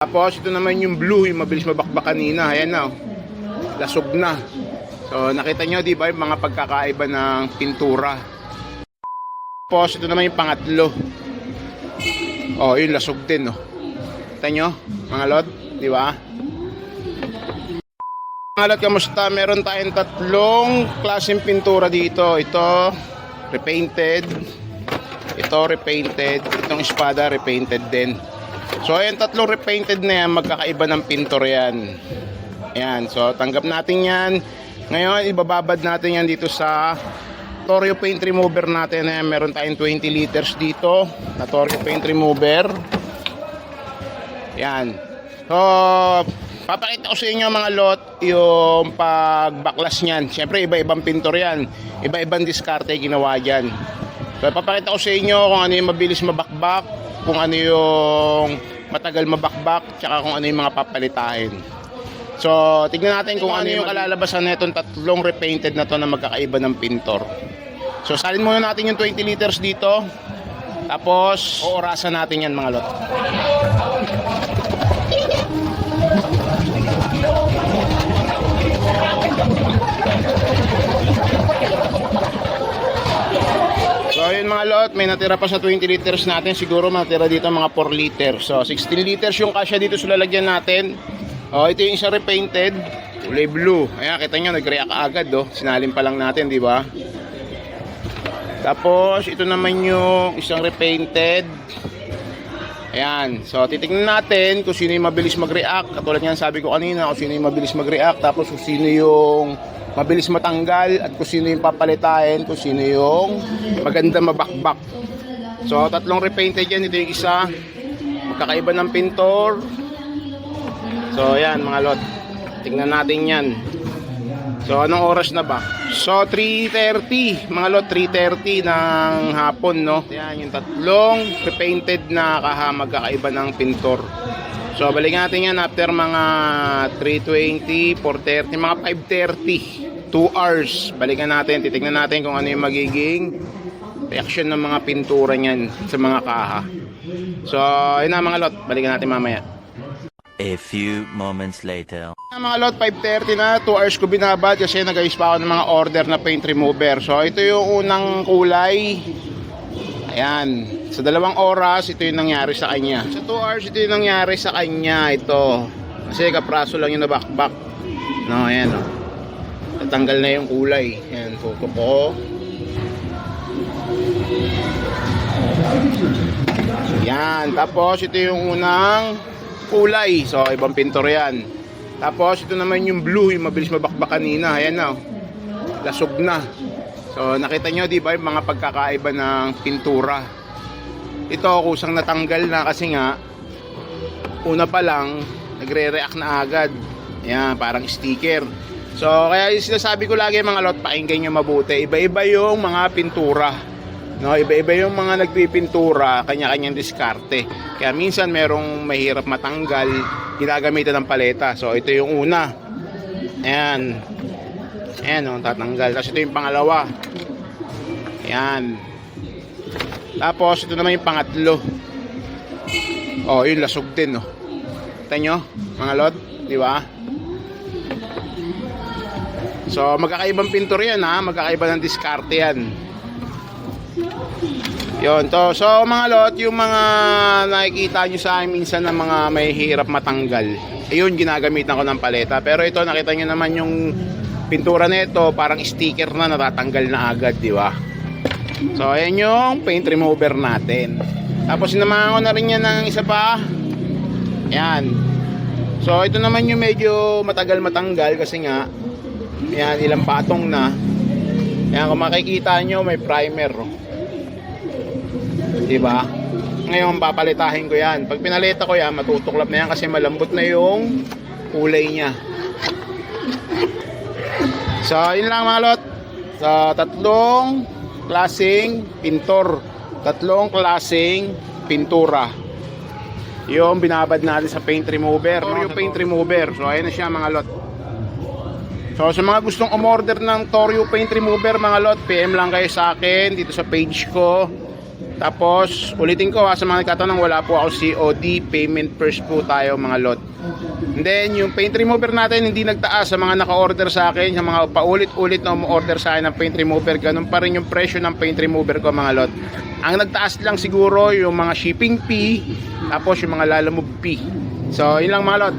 Tapos ito naman yung blue, yung mabilis mabakbak kanina. Ayan na, lasog na. So nakita nyo, di ba, yung mga pagkakaiba ng pintura. Tapos ito naman yung pangatlo. Oh, yun lasog din, oh. Kita nyo, mga lot, di ba? Mga lot, kamusta? Meron tayong tatlong klaseng pintura dito. Ito, repainted. Ito, repainted. Itong espada, repainted din. So ayan, tatlong repainted na yan, magkakaiba ng pintor yan. Ayan, so tanggap natin yan. Ngayon, ibababad natin yan dito sa Torio paint remover natin. Ayan, meron tayong 20 liters dito na Torio paint remover. Ayan. So, papakita ko sa inyo mga lot yung pagbaklas nyan. Siyempre, iba-ibang pintor yan. Iba-ibang diskarte ginawa dyan. So, papakita ko sa inyo kung ano yung mabilis mabakbak, kung ano yung matagal mabakbak, tsaka kung ano yung mga papalitahin. So, tignan natin kung ano yung kalalabasan na itong tatlong repainted na to na magkakaiba ng pintor. So, salin muna natin yung 20 liters dito. Tapos, oorasan natin yan mga lot. So ayun mga lot, may natira pa sa 20 liters natin. Siguro matira dito mga 4 liters. So 16 liters yung kasya dito sa lalagyan natin. Oh, ito yung isa repainted, kulay blue. Ayan, kita nyo, nag-react agad, oh. Sinalim pa lang natin, di ba? Tapos ito naman yung isang repainted. Ayan, so titignan natin kung sino yung mabilis mag-react. Katulad nga sabi ko kanina, kung sino yung mabilis mag-react. Tapos kung sino yung mabilis matanggal, at kung sino yung papalitahin, kung sino yung maganda mabakbak. So tatlong repainted yan. Ito yung isa, magkakaiba ng pintor. So ayan mga lot, tingnan natin yan. So anong oras na ba? So 3:30 mga lot, 3:30 ng hapon, no? Ayan yung tatlong repainted na magkakaiba ng pintor. So balikan natin yan after mga 3:20, 4:30, mga 5:30, 2 hours. Balikan natin, titignan natin kung ano yung magiging reaction ng mga pintura niyan sa mga kaha. So ayun na mga lot, balikan natin mamaya. A few moments later. Mga lot, 5:30 na, 2 hours ko binabad kasi nag-ayos pa ako ng mga order na paint remover. So ito yung unang kulay. Ayan, sa 2 oras ito yung nangyari sa kanya. Sa 2 hours ito yung nangyari sa kanya. Ito kasi kapraso lang yung nabakbak, no? Ayan, no? Tatanggal na yung kulay. Ayan, photo ko. Ayan, tapos ito yung unang kulay. So ibang pintor yan. Tapos ito naman yung blue, yung mabilis mabakbak kanina. Ayan na, lasog na. So nakita nyo, di ba, yung mga pagkakaiba ng pintura. Ito kusang natanggal na kasi nga una pa lang nagre-react na agad. Ayan, parang sticker. So kaya yung sinasabi ko lagi mga lot, pakinggan nyo mabuti. Iba-iba yung mga pintura, no? Iba-iba yung mga nagpipintura, kanya-kanyang diskarte. Kaya minsan merong mahirap matanggal, ginagamitan ng paleta. So ito yung una. Ayan. Ayan, oh, tatanggal. Tapos ito yung pangalawa. Ayan. Tapos ito naman yung pangatlo. Oh, yun lasog din, oh. Kita nyo, mga lot, di ba? So magkakaibang pintor yan, ha. Magkakaiba ng diskarte yan. Yun to. So mga lot, yung mga nakikita nyo sa akin minsan na mga may hirap matanggal, ayun, ginagamitan ko ng paleta. Pero ito, nakita nyo naman yung pintura nito, parang sticker na, natatanggal na agad, di ba? So ayan yung paint remover natin. Tapos sinamahan ko na rin yan ng isa pa. Ayan. So ito naman yung medyo matagal matanggal kasi nga, ayan, ilang patong na. Ayan, kung makikita nyo, may primer, diba? Ngayon papalitahin ko yan. Pag pinalita ko yan, matutuklap na yan kasi malambot na yung kulay niya. So yun lang mga lot. So tatlong klaseng pintor, tatlong klaseng pintura yung binabad natin sa paint remover, no? Yung paint remover. So ayun na siya mga lot. So sa mga gustong umorder ng Torio paint remover mga lot, PM lang kayo sa akin dito sa page ko. Tapos, ulitin ko sa mga nagtatanong, wala po ako COD, payment first po tayo mga lot. And then, yung paint remover natin, hindi nagtaas sa mga naka-order sa akin, sa mga paulit-ulit na umorder sa akin ng paint remover, ganun pa rin yung presyo ng paint remover ko mga lot. Ang nagtaas lang siguro yung mga shipping fee, tapos yung mga lalamove fee. So, yun lang mga lot.